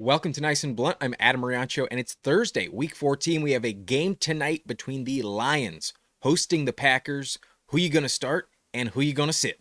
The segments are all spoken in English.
Welcome to Nice and Blunt. I'm Adam Mariancho, and it's Thursday, week 14. We have a game tonight between the Lions hosting the Packers. Who you going to start and who you going to sit?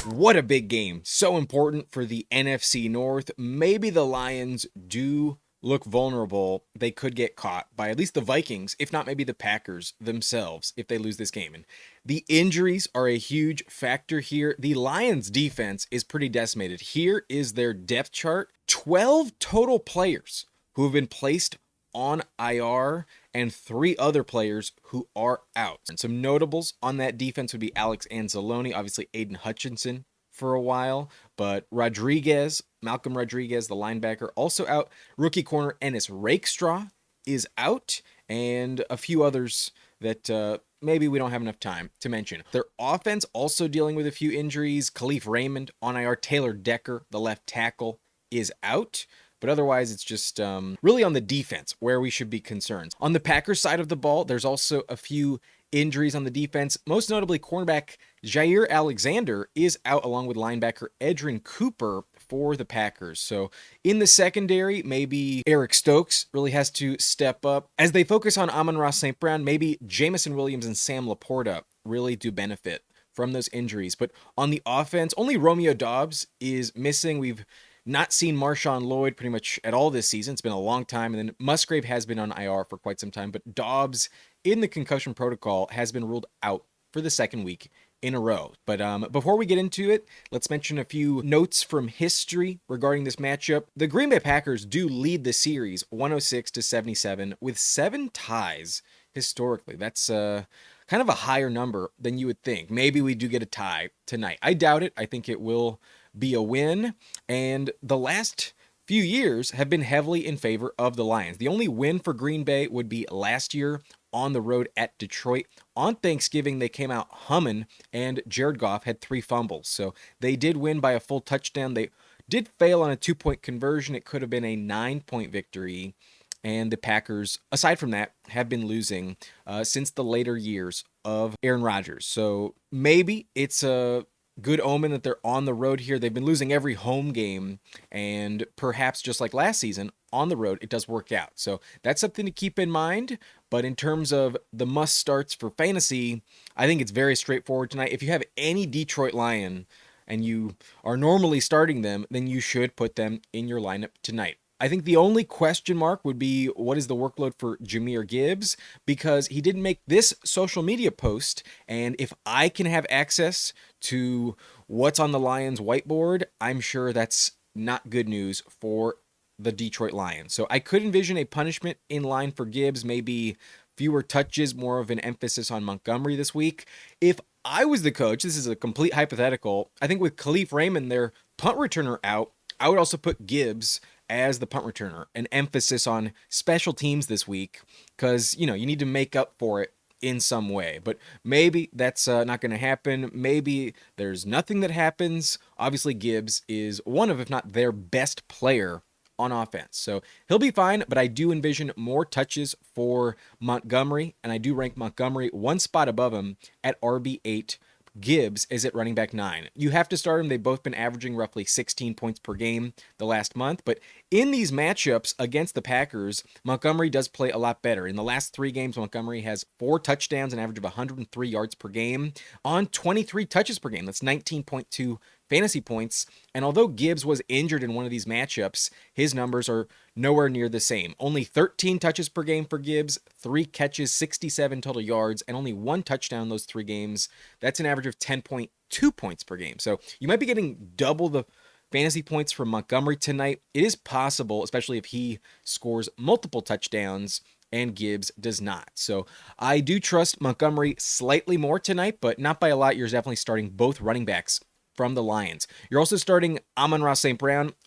What a big game. So important for the NFC North. Maybe the Lions do look vulnerable. They could get caught by at least the Vikings, if not maybe the Packers themselves, if they lose this game. And the injuries are a huge factor here. The Lions defense is pretty decimated. Here is their depth chart. 12 total players who have been placed on IR and 3 other players who are out. And some notables on that defense would be Alex Anzalone, obviously Aiden Hutchinson for a while, but Malcolm Rodriguez, the linebacker, also out. Rookie corner Ennis Rakestraw is out, and a few others that maybe we don't have enough time to mention. Their offense also dealing with a few injuries. Khalif Raymond on IR. Taylor Decker, the left tackle, is out. But otherwise, it's just really on the defense where we should be concerned. On the Packers side of the ball, there's also a few injuries on the defense. Most notably, cornerback Jair Alexander is out along with linebacker Edrin Cooper for the Packers. So in the secondary, maybe Eric Stokes really has to step up. As they focus on Amon-Ra St. maybe Jameson Williams and Sam LaPorta really do benefit from those injuries. But on the offense, only Romeo Doubs is missing. We've not seen Marshawn Lloyd pretty much at all this season. It's been a long time. And then Musgrave has been on IR for quite some time. But Doubs in the concussion protocol has been ruled out for the second week in a row. But before we get into it, let's mention a few notes from history regarding this matchup. The Green Bay Packers do lead the series 106-77 with 7 ties historically. That's kind of a higher number than you would think. Maybe we do get a tie tonight. I doubt it. I think it will be a win. And the last few years have been heavily in favor of the Lions. The only win for Green Bay would be last year on the road at Detroit. On Thanksgiving, they came out humming, and Jared Goff had 3 fumbles. So they did win by a full touchdown. They did fail on a 2-point conversion. It could have been a 9-point victory. And the Packers, aside from that, have been losing since the later years of Aaron Rodgers. So maybe it's a good omen that they're on the road here. They've been losing every home game, and perhaps just like last season, on the road, it does work out. So that's something to keep in mind. But in terms of the must starts for fantasy, I think it's very straightforward tonight. If you have any Detroit Lion and you are normally starting them, then you should put them in your lineup tonight. I think the only question mark would be what is the workload for Jahmyr Gibbs, because he didn't make this social media post, and if I can have access to what's on the Lions whiteboard, I'm sure that's not good news for the Detroit Lions. So I could envision a punishment in line for Gibbs, maybe fewer touches, more of an emphasis on Montgomery this week. If I was the coach, this is a complete hypothetical, I think with Khalif Raymond, their punt returner, out, I would also put Gibbs as the punt returner, an emphasis on special teams this week, because, you need to make up for it in some way. But maybe that's not going to happen. Maybe there's nothing that happens. Obviously, Gibbs is one of, if not their best player on offense. So he'll be fine, but I do envision more touches for Montgomery, and I do rank Montgomery one spot above him at RB8. Gibbs is at running back 9. You have to start them. They've both been averaging roughly 16 points per game the last month. But in these matchups against the Packers, Montgomery does play a lot better. In the last 3 games, Montgomery has 4 touchdowns, an average of 103 yards per game on 23 touches per game. That's 19.2 fantasy points. And although Gibbs was injured in one of these matchups, his numbers are nowhere near the same. Only 13 touches per game for Gibbs, 3 catches, 67 total yards, and only 1 touchdown in those 3 games. That's an average of 10.2 points per game. So you might be getting double the fantasy points from Montgomery tonight. It is possible, especially if he scores multiple touchdowns and Gibbs does not. So I do trust Montgomery slightly more tonight, but not by a lot. You're definitely starting both running backs from the Lions. You're also starting Amon-Ra St.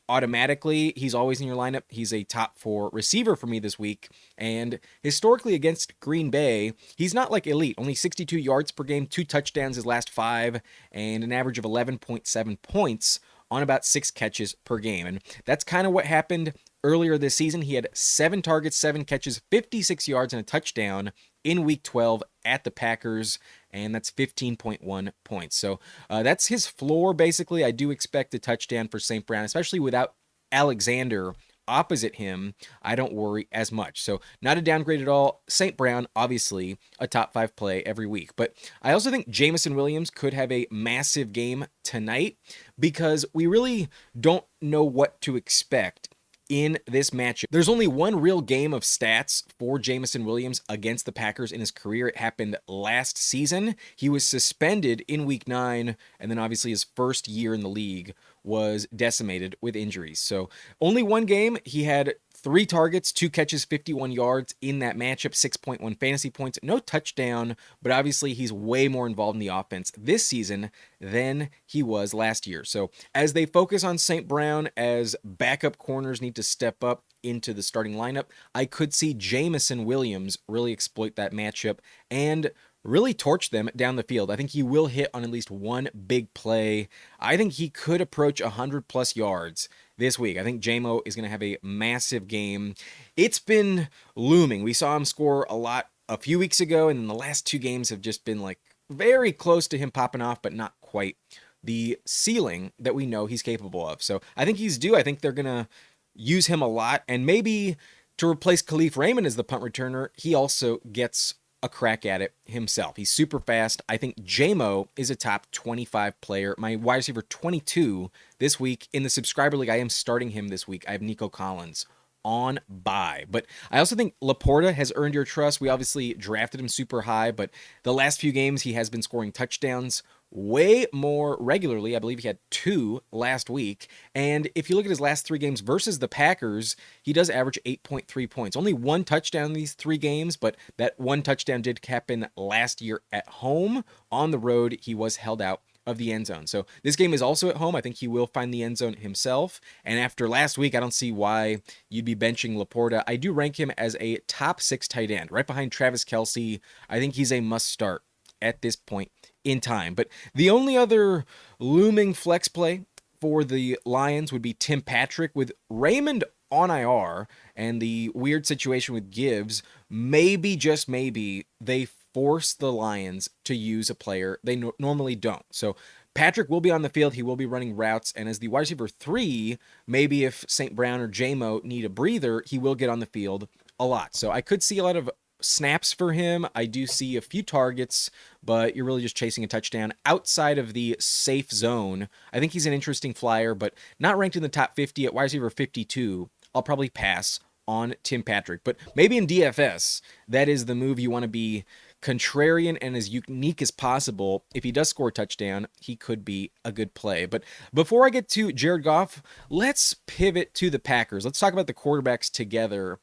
automatically. He's always in your lineup. He's a top 4 receiver for me this week. And historically against Green Bay, he's not like elite. Only 62 yards per game, 2 touchdowns his last 5, and an average of 11.7 points on about 6 catches per game. And that's kind of what happened earlier this season. He had 7 targets, 7 catches, 56 yards, and a touchdown in Week 12 at the Packers. and that's 15.1 points. So that's his floor, basically. I do expect a touchdown for St. Brown, especially without Alexander opposite him. I don't worry as much. So not a downgrade at all. St. Brown, obviously, a top 5 play every week. But I also think Jameson Williams could have a massive game tonight because we really don't know what to expect in this matchup. There's only one real game of stats for Jameson Williams against the Packers in his career. It happened last season. He was suspended in week 9, and then obviously his first year in the league was decimated with injuries. So only one game. He had 3 targets, 2 catches, 51 yards in that matchup, 6.1 fantasy points, no touchdown, but obviously he's way more involved in the offense this season than he was last year. So as they focus on St. Brown, as backup corners need to step up into the starting lineup, I could see Jameson Williams really exploit that matchup and really torch them down the field. I think he will hit on at least one big play. I think he could approach 100 plus yards this week. I think JMO is going to have a massive game. It's been looming. We saw him score a lot a few weeks ago, and the last 2 games have just been like very close to him popping off, but not quite the ceiling that we know he's capable of. So I think he's due. I think they're going to use him a lot, and maybe to replace Khalif Raymond as the punt returner, he also gets a crack at it himself. He's super fast. I think JMO is a top 25 player. My wide receiver 22 this week in the subscriber league. I am starting him this week. I have Nico Collins on bye. But I also think LaPorta has earned your trust. We obviously drafted him super high, but the last few games he has been scoring touchdowns way more regularly. I believe he had 2 last week. And if you look at his last 3 games versus the Packers, he does average 8.3 points. Only 1 touchdown in these 3 games, but that 1 touchdown did happen last year at home. On the road, he was held out of the end zone. So this game is also at home. I think he will find the end zone himself. And after last week, I don't see why you'd be benching LaPorta. I do rank him as a top 6 tight end, right behind Travis Kelce. I think he's a must start at this point in time. But the only other looming flex play for the Lions would be Tim Patrick. With Raymond on IR and the weird situation with Gibbs, maybe, just maybe, they force the Lions to use a player they normally don't. So Patrick will be on the field. He will be running routes. And as the wide receiver 3, maybe if St. Brown or JMO need a breather, he will get on the field a lot. So I could see a lot of snaps for him. I do see a few targets, but you're really just chasing a touchdown outside of the safe zone. I think he's an interesting flyer, but not ranked in the top 50 at wide receiver 52. I'll probably pass on Tim Patrick. But maybe in DFS, that is the move you want to be contrarian and as unique as possible. If he does score a touchdown, he could be a good play. But before I get to Jared Goff, let's pivot to the Packers. Let's talk about the quarterbacks together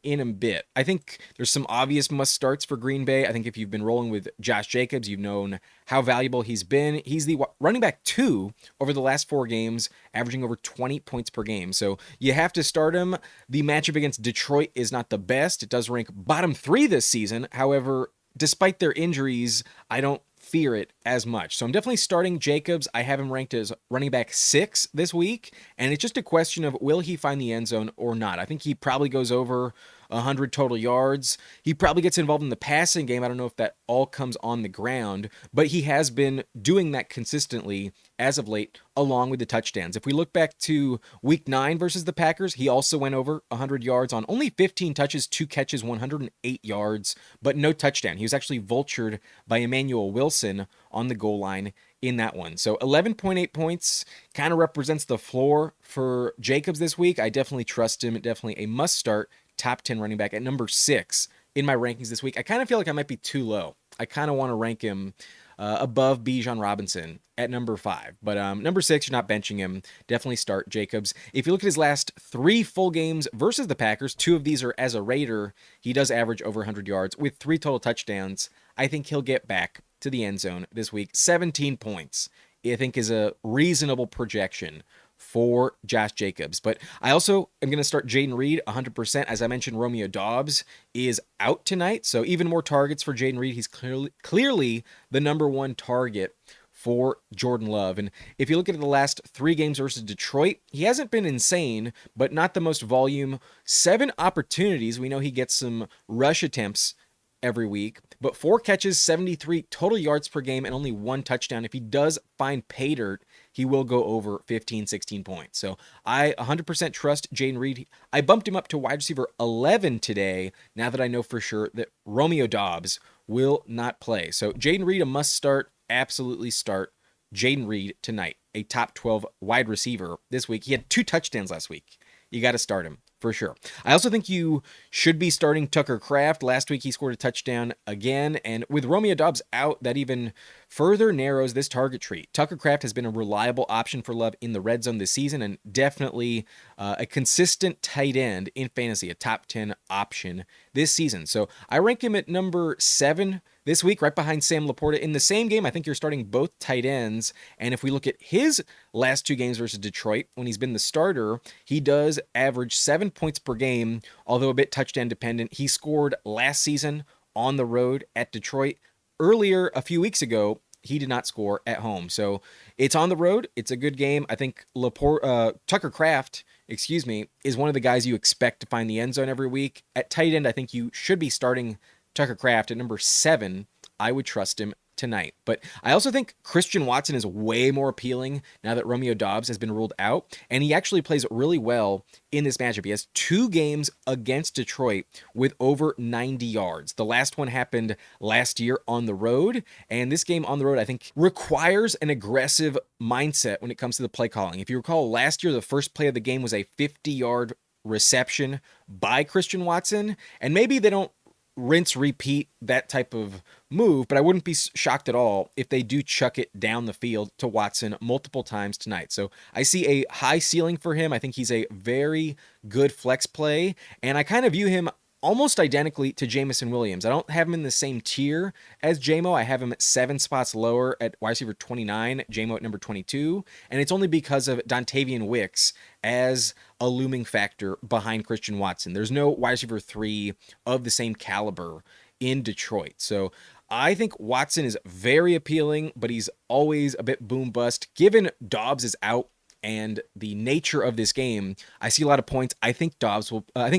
in a bit. I think there's some obvious must starts for Green Bay. I think if you've been rolling with Josh Jacobs, you've known how valuable he's been. He's the running back 2 over the last 4 games, averaging over 20 points per game. So you have to start him. The matchup against Detroit is not the best. It does rank bottom 3 this season. However, despite their injuries, I don't fear it as much. So I'm definitely starting Jacobs. I have him ranked as running back 6 this week, and it's just a question of will he find the end zone or not. I think he probably goes over 100 total yards. He probably gets involved in the passing game. I don't know if that all comes on the ground, but he has been doing that consistently as of late, along with the touchdowns. If we look back to week 9 versus the Packers, he also went over 100 yards on only 15 touches, 2 catches, 108 yards, but no touchdown. He was actually vultured by Emmanuel Wilson on the goal line in that one. So 11.8 points kind of represents the floor for Jacobs this week. I definitely trust him. Definitely a must start top 10 running back at number 6 in my rankings this week. I kind of feel like I might be too low. I kind of want to rank him above Bijan Robinson at number 5. But number 6, you're not benching him. Definitely start Jacobs. If you look at his last 3 full games versus the Packers, 2 of these are as a Raider. He does average over 100 yards with 3 total touchdowns. I think he'll get back to the end zone this week. 17 points, I think, is a reasonable projection for Josh Jacobs. But I also am going to start Jayden Reed 100%. As I mentioned, Romeo Doubs is out tonight, so even more targets for Jayden Reed. He's clearly the number 1 target for Jordan Love. And if you look at the last 3 games versus Detroit, he hasn't been insane, but not the most volume. 7 opportunities. We know he gets some rush attempts every week, but 4 catches, 73 total yards per game, and only 1 touchdown. If he does find pay dirt, he will go over 15, 16 points. So I 100% trust Jayden Reed. I bumped him up to wide receiver 11 today, now that I know for sure that Romeo Doubs will not play. So Jayden Reed, a must start, absolutely start Jayden Reed tonight, a top 12 wide receiver this week. He had 2 touchdowns last week. You got to start him for sure. I also think you should be starting Tucker Kraft. Last week he scored a touchdown again, and with Romeo Doubs out, that even further narrows this target tree. Tucker Kraft has been a reliable option for Love in the red zone this season, and definitely a consistent tight end in fantasy, a top 10 option this season. So I rank him at number 7 this week, right behind Sam LaPorta. In the same game, I think you're starting both tight ends. And if we look at his last 2 games versus Detroit, when he's been the starter, he does average 7 points per game, although a bit touchdown dependent. He scored last season on the road at Detroit. Earlier, a few weeks ago, he did not score at home. So it's on the road. It's a good game. I think Tucker Kraft, is one of the guys you expect to find the end zone every week. At tight end, I think you should be starting Tucker Kraft at number 7. I would trust him tonight. But I also think Christian Watson is way more appealing now that Romeo Doubs has been ruled out, and he actually plays really well in this matchup. He has 2 games against Detroit with over 90 yards. The last one happened last year on the road, and this game on the road, I think, requires an aggressive mindset when it comes to the play calling. If you recall, last year, the first play of the game was a 50-yard reception by Christian Watson, and maybe they don't rinse repeat that type of move, but I wouldn't be shocked at all if they do chuck it down the field to Watson multiple times tonight. So I see a high ceiling for him. I think he's a very good flex play, and I kind of view him almost identically to Jameson Williams. I don't have him in the same tier as JMO. I have him at 7 spots lower at wide receiver 29, JMO at number 22, and it's only because of Dontayvion Wicks as a looming factor behind Christian Watson. There's no wide receiver 3 of the same caliber in Detroit. So I think Watson is very appealing, but he's always a bit boom bust. Given Doubs is out and the nature of this game, I see a lot of points. I think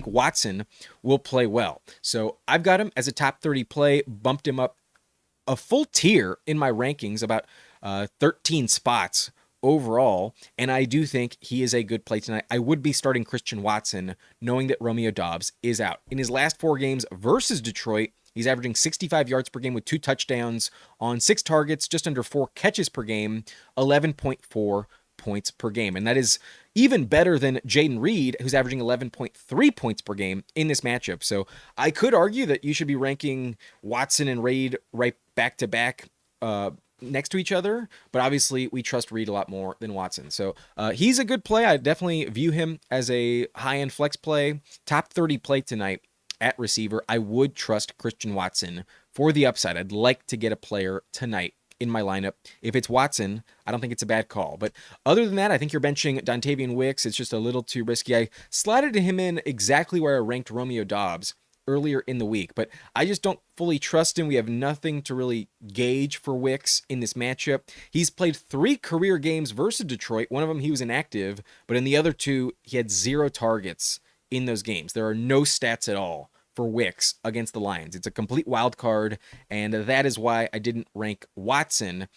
Watson will play well. So I've got him as a top 30 play, bumped him up a full tier in my rankings, about 13 spots overall, and I do think he is a good play tonight. I would be starting Christian Watson knowing that Romeo Doubs is out. In his last 4 games versus Detroit, he's averaging 65 yards per game with 2 touchdowns on 6 targets, just under 4 catches per game, 11.4 points per game. And that is even better than Jayden Reed, who's averaging 11.3 points per game in this matchup. So I could argue that you should be ranking Watson and Reed right back to back next to each other, but obviously we trust Reed a lot more than Watson. So he's a good play. I definitely view him as a high-end flex play. Top 30 play tonight at receiver. I would trust Christian Watson for the upside. I'd like to get a player tonight in my lineup. If it's Watson, I don't think it's a bad call. But other than that, I think you're benching Dontayvion Wicks. It's just a little too risky. I slotted him in exactly where I ranked Romeo Doubs earlier in the week, but I just don't fully trust him. We have nothing to really gauge for Wicks in this matchup. He's played 3 career games versus Detroit. One of them he was inactive, but in the other 2, he had 0 targets in those games. There are no stats at all for Wicks against the Lions. It's a complete wild card, and that is why I didn't rank Watson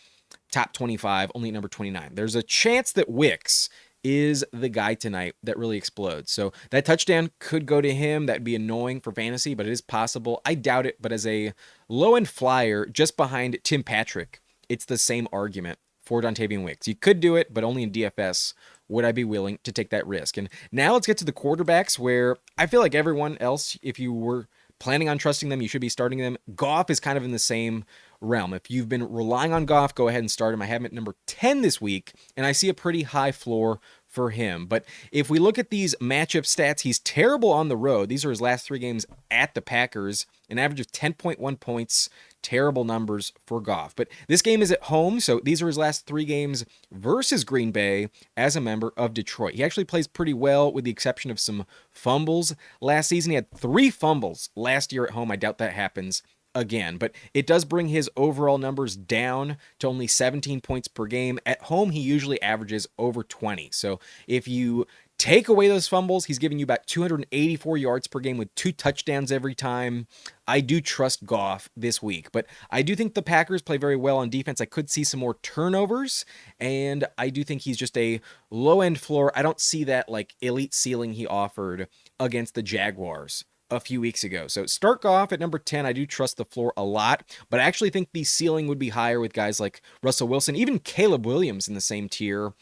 top 25, only number 29. There's a chance that Wicks is the guy tonight that really explodes. So that touchdown could go to him. That'd be annoying for fantasy, but it is possible. I doubt it, but as a low-end flyer just behind Tim Patrick, it's the same argument for Dontayvion Wicks. You could do it, but only in DFS would I be willing to take that risk. And now let's get to the quarterbacks, where I feel like everyone else, if you were planning on trusting them, you should be starting them. Goff is kind of in the same realm. If you've been relying on Goff, go ahead and start him. I have him at number 10 this week, and I see a pretty high floor for him. But if we look at these matchup stats, he's terrible on the road. These are his last 3 games at the Packers, an average of 10.1 points. Terrible numbers for Goff. But this game is at home, so these are his last 3 games versus Green Bay as a member of Detroit. He actually plays pretty well with the exception of some fumbles last season. He had 3 fumbles last year at home. I doubt that happens again, but it does bring his overall numbers down to only 17 points per game. At home, he usually averages over 20. So if you Take away those fumbles. He's giving you about 284 yards per game with 2 touchdowns every time. I do trust Goff this week, but I do think the Packers play very well on defense. I could see some more turnovers, and I do think he's just a low-end floor. I don't see that like elite ceiling he offered against the Jaguars a few weeks ago. So start Goff at number 10. I do trust the floor a lot, but I actually think the ceiling would be higher with guys like Russell Wilson, even Caleb Williams in the same tier.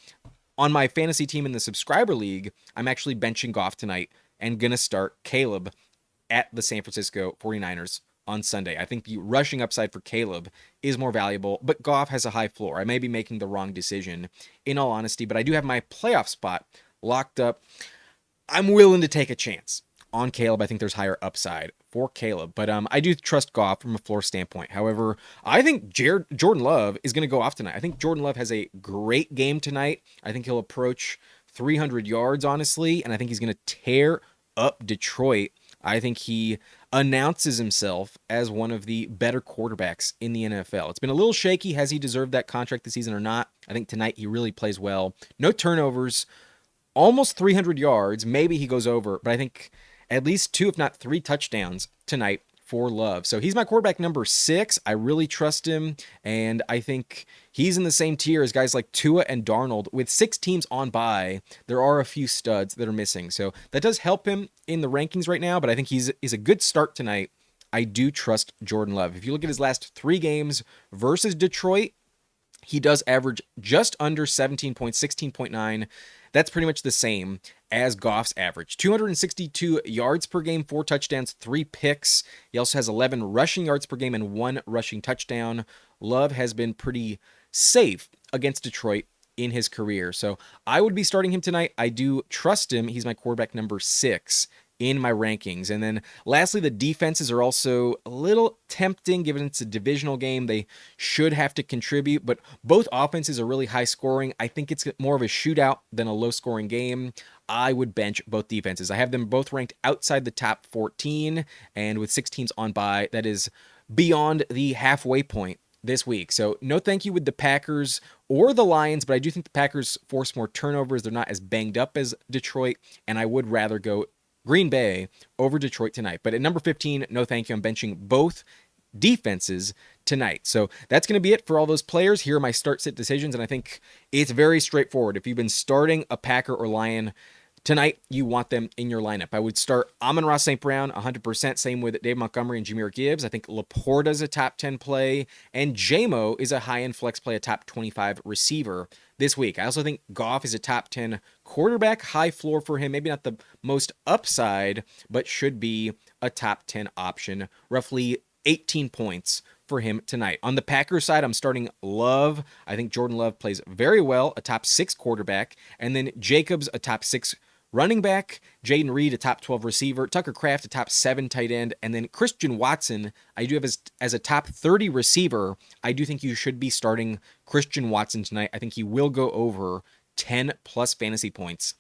On my fantasy team in the subscriber league, I'm actually benching Goff tonight and going to start Caleb at the San Francisco 49ers on Sunday. I think the rushing upside for Caleb is more valuable, but Goff has a high floor. I may be making the wrong decision in all honesty, but I do have my playoff spot locked up. I'm willing to take a chance on Caleb. I think there's higher upside for Caleb, but I do trust Goff from a floor standpoint. However, I think Jordan Love is going to go off tonight. I think Jordan Love has a great game tonight. I think he'll approach 300 yards, honestly, and I think he's going to tear up Detroit. I think he announces himself as one of the better quarterbacks in the NFL. It's been a little shaky. Has he deserved that contract this season or not? I think tonight he really plays well. No turnovers, almost 300 yards. Maybe he goes over, but I think at least 2, if not 3 touchdowns tonight for Love. So he's my quarterback number 6. I really trust him, and I think he's in the same tier as guys like Tua and Darnold. With 6 teams on bye, there are a few studs that are missing. So that does help him in the rankings right now, but I think he's a good start tonight. I do trust Jordan Love. If you look at his last 3 games versus Detroit, he does average just under 17 points, 16.9. That's pretty much the same as Goff's average. 262 yards per game, 4 touchdowns, 3 picks. He also has 11 rushing yards per game and 1 rushing touchdown. Love has been pretty safe against Detroit in his career. So I would be starting him tonight. I do trust him. He's my quarterback number 6 in my rankings. And then lastly, the defenses are also a little tempting given it's a divisional game. They should have to contribute, but both offenses are really high scoring. I think it's more of a shootout than a low scoring game. I would bench both defenses. I have them both ranked outside the top 14, and with 6 teams on bye, that is beyond the halfway point this week. So no thank you with the Packers or the Lions, but I do think the Packers force more turnovers. They're not as banged up as Detroit, and I would rather go Green Bay over Detroit tonight. But at number 15, no thank you. I'm benching both defenses tonight. So that's going to be it for all those players. Here are my start-sit decisions, and I think it's very straightforward. If you've been starting a Packer or Lion tonight, you want them in your lineup. I would start Amon-Ra St. Brown 100%. Same with Dave Montgomery and Jahmyr Gibbs. I think LaPorta is a top 10 play, and Jamo is a high-end flex play, a top 25 receiver this week. I also think Goff is a top 10 quarterback, high floor for him. Maybe not the most upside, but should be a top 10 option. Roughly 18 points for him tonight. On the Packers side, I'm starting Love. I think Jordan Love plays very well, a top 6 quarterback, and then Jacobs, a top 6 running back, Jayden Reed, a top 12 receiver, Tucker Kraft, a top 7 tight end, and then Christian Watson, I do have as a top 30 receiver. I do think you should be starting Christian Watson tonight. I think he will go over 10 plus fantasy points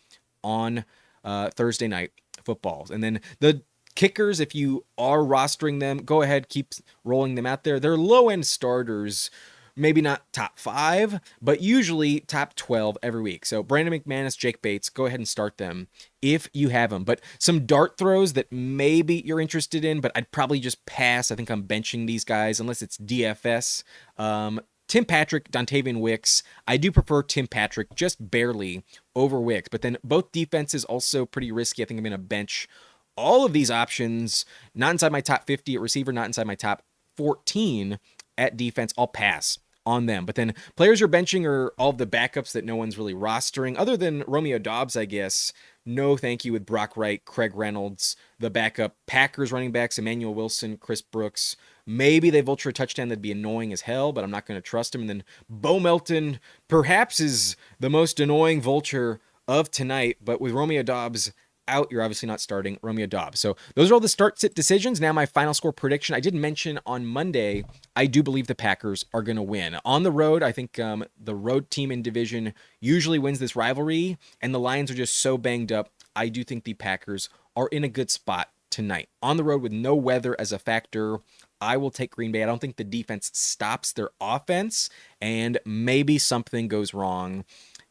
on Thursday night footballs. And then the kickers, if you are rostering them, go ahead, keep rolling them out there. They're low-end starters. Maybe not top 5, but usually top 12 every week. So Brandon McManus, Jake Bates, go ahead and start them if you have them. But some dart throws that maybe you're interested in, but I'd probably just pass. I think I'm benching these guys unless it's DFS. Tim Patrick, Dontayvion Wicks. I do prefer Tim Patrick just barely over Wicks, but then both defenses also pretty risky. I think I'm going to bench all of these options. Not inside my top 50 at receiver, not inside my top 14 at defense. I'll pass on them. But then players you're benching are all of the backups that no one's really rostering, other than Romeo Doubs, I guess. No thank you with Brock Wright, Craig Reynolds, the backup Packers running backs, Emmanuel Wilson, Chris Brooks. Maybe they vulture a touchdown. That'd be annoying as hell, but I'm not going to trust him. And then Bo Melton perhaps is the most annoying vulture of tonight, but with Romeo Doubs out, you're obviously not starting Romeo Doubs. So those are all the start-sit decisions. Now my final score prediction. I did mention on Monday, I do believe the Packers are going to win. On the road, I think the road team in division usually wins this rivalry, and the Lions are just so banged up. I do think the Packers are in a good spot tonight. On the road with no weather as a factor, I will take Green Bay. I don't think the defense stops their offense, and maybe something goes wrong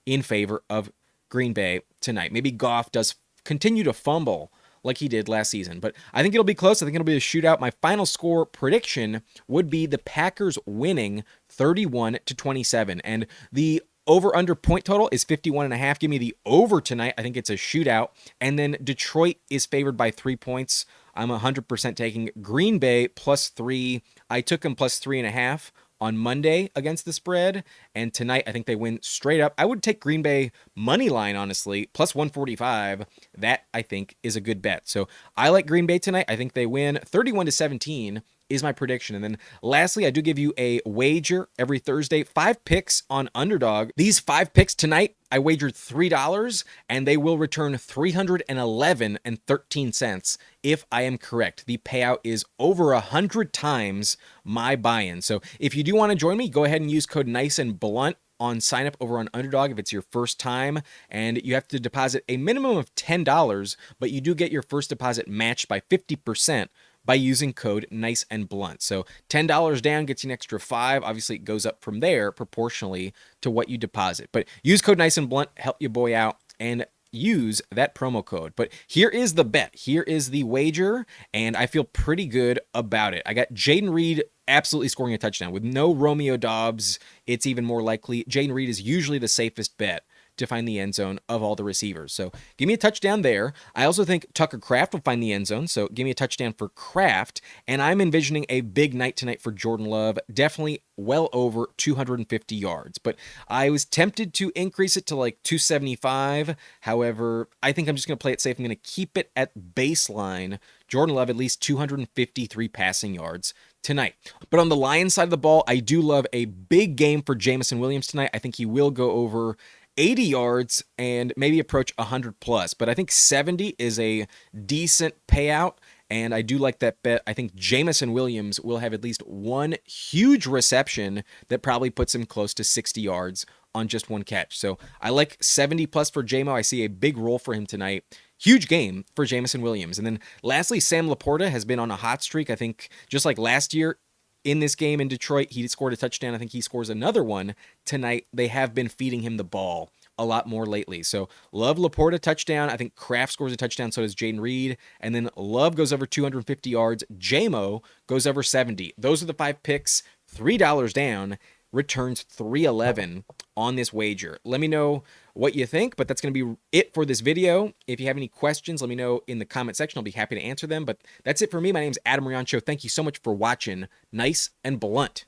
in favor of Green Bay tonight. Maybe Goff does continue to fumble like he did last season, but I think it'll be close. I think it'll be a shootout. My final score prediction would be the Packers winning 31-27, and the over-under point total is 51.5. Give me the over tonight. I think it's a shootout. And then Detroit is favored by 3 points. I'm 100% taking Green Bay +3. I took them +3.5 on Monday against the spread, and tonight I think they win straight up. I would take Green Bay money line, honestly, +145. That, I think, is a good bet. So I like Green Bay tonight. I think they win 31-17 is my prediction. And then lastly, I do give you a wager every Thursday, 5 picks on Underdog. These 5 picks tonight, I wagered $3, and they will return $311.13 if I am correct. The payout is over 100 times my buy-in. So if you do want to join me, go ahead and use code Nice and Blunt on sign up over on Underdog if it's your first time, and you have to deposit a minimum of $10, but you do get your first deposit matched by 50% by using code Nice and Blunt. So $10 down gets you an extra $5. Obviously, it goes up from there proportionally to what you deposit. But use code Nice and Blunt, help your boy out, and use that promo code. But here is the bet. Here is the wager, and I feel pretty good about it. I got Jayden Reed absolutely scoring a touchdown. With no Romeo Doubs, it's even more likely. Jayden Reed is usually the safest bet to find the end zone of all the receivers. So give me a touchdown there. I also think Tucker Kraft will find the end zone, so give me a touchdown for Kraft. And I'm envisioning a big night tonight for Jordan Love, definitely well over 250 yards. But I was tempted to increase it to like 275. However, I think I'm just going to play it safe. I'm going to keep it at baseline. Jordan Love at least 253 passing yards tonight. But on the Lions side of the ball, I do love a big game for Jameson Williams tonight. I think he will go over 80 yards and maybe approach 100 plus, but I think 70 is a decent payout, and I do like that bet. I think Jameson Williams will have at least one huge reception that probably puts him close to 60 yards on just one catch. So I like 70 plus for JMO. I see a big role for him tonight. Huge game for Jameson Williams. And then lastly, Sam LaPorta has been on a hot streak. I think just like last year, in this game in Detroit, he scored a touchdown. I think he scores another one tonight. They have been feeding him the ball a lot more lately. So love LaPorta touchdown. I think Kraft scores a touchdown. So does Jayden Reed. And then Love goes over 250 yards. JMO goes over 70. Those are the 5 picks. $3 down. Returns $311 on this wager. Let me know what you think, but that's going to be it for this video. If you have any questions, let me know in the comment section. I'll be happy to answer them, but that's it for me. My name is Adam Riancho. Thank you so much for watching. Nice and Blunt.